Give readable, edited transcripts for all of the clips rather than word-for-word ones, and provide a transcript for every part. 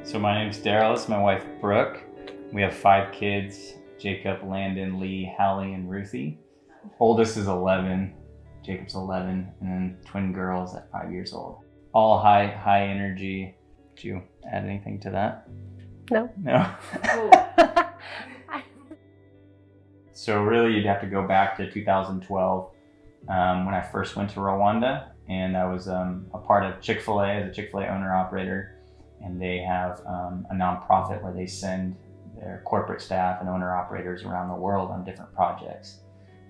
So my name's Daryl, this is my wife Brooke. We have 5 kids, Jacob, Landon, Lee, Hallie, and Ruthie. Oldest is 11, Jacob's 11, and then twin girls at 5 years old. All high energy. Did you add anything to that? No. No? So really you'd have to go back to 2012 when I first went to Rwanda, and I was a part of Chick-fil-A as a Chick-fil-A owner-operator. And they have a nonprofit where they send their corporate staff and owner-operators around the world on different projects.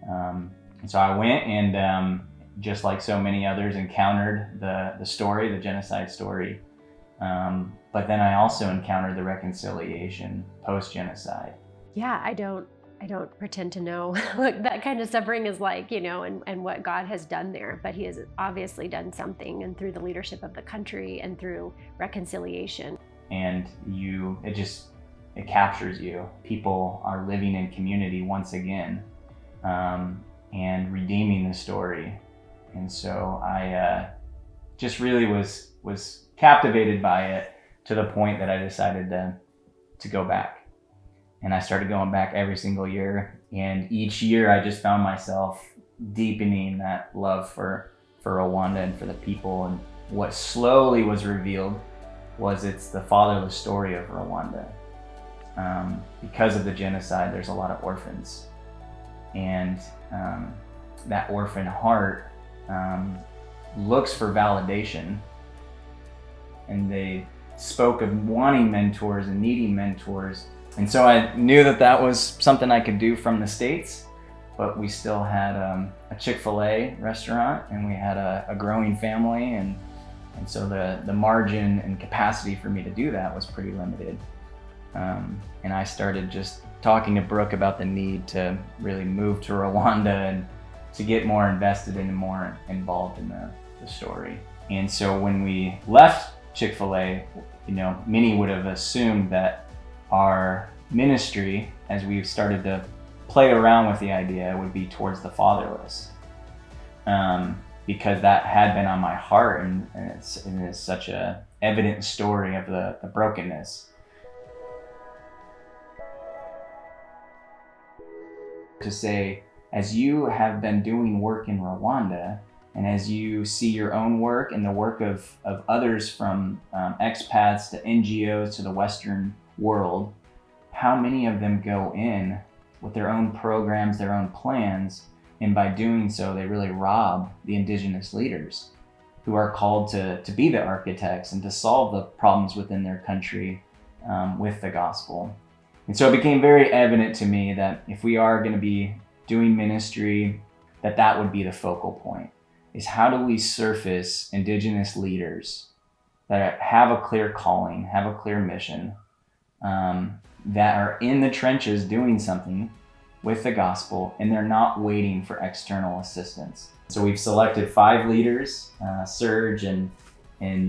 And so I went and just like so many others encountered the story, the genocide story. But then I also encountered the reconciliation post-genocide. Yeah, I don't pretend to know what that kind of suffering is like, and what God has done there, but he has obviously done something, and through the leadership of the country and through reconciliation. And it captures you. People are living in community once again, and redeeming the story. And so I just really was captivated by it to the point that I decided to go back. And I started going back every single year. And each year I just found myself deepening that love for Rwanda and for the people. And what slowly was revealed was it's the fatherless story of Rwanda. Because of the genocide, there's a lot of orphans. And that orphan heart looks for validation. And they spoke of wanting mentors and needing mentors. And so I knew that was something I could do from the States, but we still had a Chick-fil-A restaurant, and we had a growing family, and so the margin and capacity for me to do that was pretty limited. And I started just talking to Brooke about the need to really move to Rwanda and to get more invested in and more involved in the story. And so when we left Chick-fil-A, many would have assumed that our ministry, as we've started to play around with the idea, would be towards the fatherless, because that had been on my heart, and it's such a evident story of the brokenness. To say, as you have been doing work in Rwanda, and as you see your own work and the work of others from expats to NGOs to the Western world, how many of them go in with their own programs, their own plans, and by doing so, they really rob the indigenous leaders who are called to be the architects and to solve the problems within their country with the gospel. And so it became very evident to me that if we are going to be doing ministry, that would be the focal point, is how do we surface indigenous leaders that have a clear calling, have a clear mission, that are in the trenches doing something with the gospel, and they're not waiting for external assistance. So we've selected 5 leaders, Serge and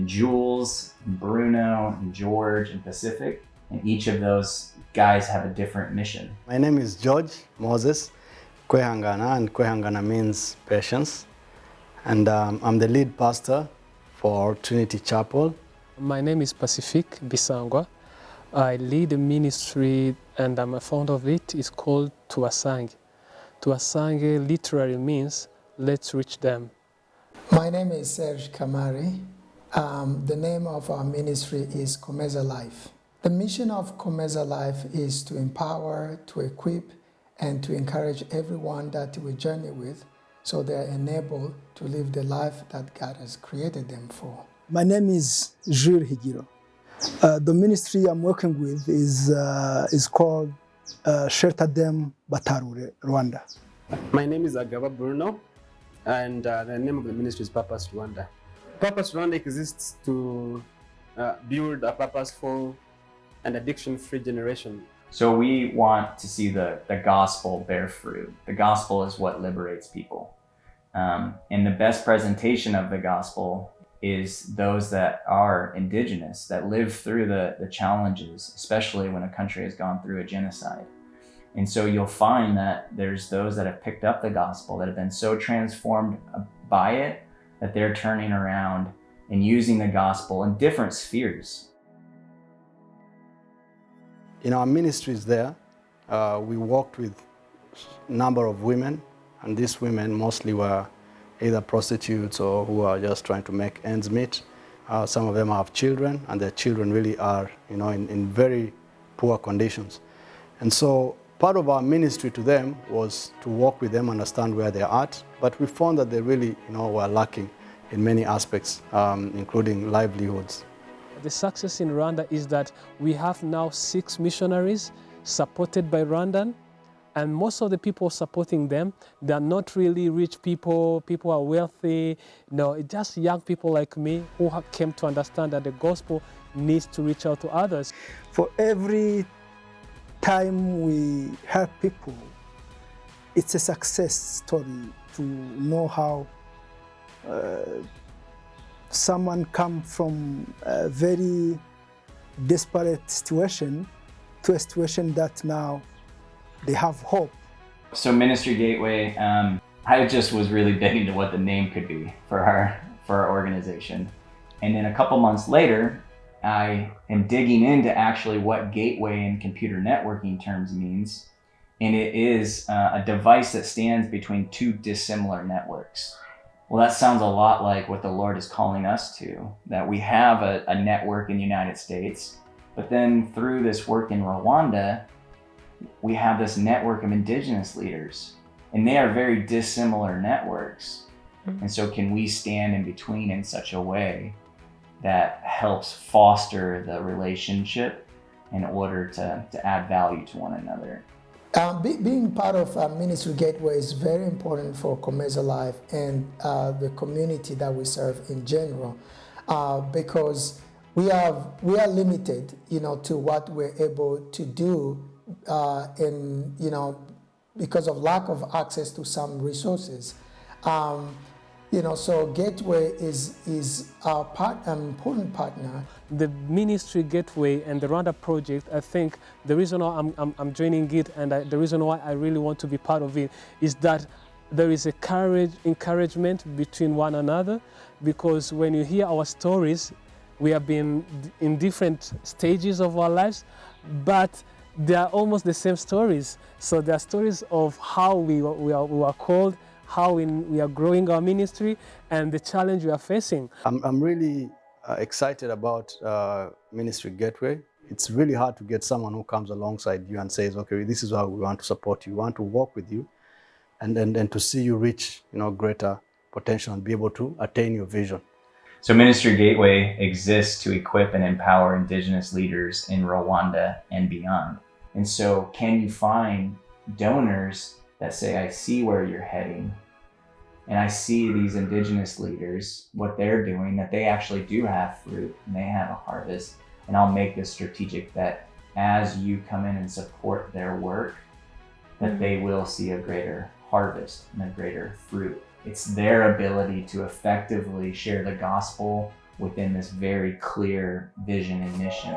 Jules, and Bruno, and George, and Pacific, and each of those guys have a different mission. My name is George Moses Kwehangana, and Kwehangana means patience. And I'm the lead pastor for Trinity Chapel. My name is Pacific Bisangwa. I lead a ministry, and I'm a founder of it. It's called Tuasange. Tuasange literally means let's reach them. My name is Serge Kamari. The name of our ministry is Komeza Life. The mission of Komeza Life is to empower, to equip, and to encourage everyone that we journey with, so they're enabled to live the life that God has created them for. My name is Jules Higiro. The ministry I'm working with is called Shelter Them Batarure, Rwanda. My name is Agaba Bruno, and the name of the ministry is Purpose Rwanda. Purpose Rwanda exists to build a purposeful and addiction-free generation. So we want to see the gospel bear fruit. The gospel is what liberates people. And the best presentation of the gospel is those that are indigenous, that live through the challenges, especially when a country has gone through a genocide. And so you'll find that there's those that have picked up the gospel, that have been so transformed by it, that they're turning around and using the gospel in different spheres. In our ministries there, we worked with a number of women, and these women mostly were either prostitutes or who are just trying to make ends meet. Some of them have children, and their children really are, in very poor conditions. And so part of our ministry to them was to walk with them, understand where they're at, but we found that they really, were lacking in many aspects, including livelihoods. The success in Rwanda is that we have now 6 missionaries supported by Rwandan, and most of the people supporting them, they're not really rich people, people are wealthy, just young people like me who came to understand that the gospel needs to reach out to others. For every time we help people, it's a success story to know how someone come from a very desperate situation to a situation that now they have hope. So Ministry Gateway, I just was really big into what the name could be for our organization. And then a couple months later, I am digging into actually what gateway in computer networking terms means. And it is a device that stands between 2 dissimilar networks. Well, that sounds a lot like what the Lord is calling us to, that we have a network in the United States, but then through this work in Rwanda, we have this network of indigenous leaders, and they are very dissimilar networks. And so can we stand in between in such a way that helps foster the relationship in order to add value to one another? Being part of Ministry Gateway is very important for Comeza Life and the community that we serve in general, because we are limited, to what we're able to do, because of lack of access to some resources. So Gateway is our important partner. The Ministry Gateway and the Rwanda project, I think the reason why I'm joining it and the reason why I really want to be part of it is that there is a encouragement between one another, because when you hear our stories, we have been in different stages of our lives, but they are almost the same stories. So they are stories of how we were called, how we are growing our ministry, and the challenge we are facing. I'm really excited about Ministry Gateway. It's really hard to get someone who comes alongside you and says, okay, this is how we want to support you, we want to walk with you, and to see you reach greater potential and be able to attain your vision. So Ministry Gateway exists to equip and empower indigenous leaders in Rwanda and beyond. And so can you find donors that say, I see where you're heading, and I see these indigenous leaders, what they're doing, that they actually do have fruit and they have a harvest, and I'll make this strategic bet as you come in and support their work, that they will see a greater harvest and a greater fruit. It's their ability to effectively share the gospel within this very clear vision and mission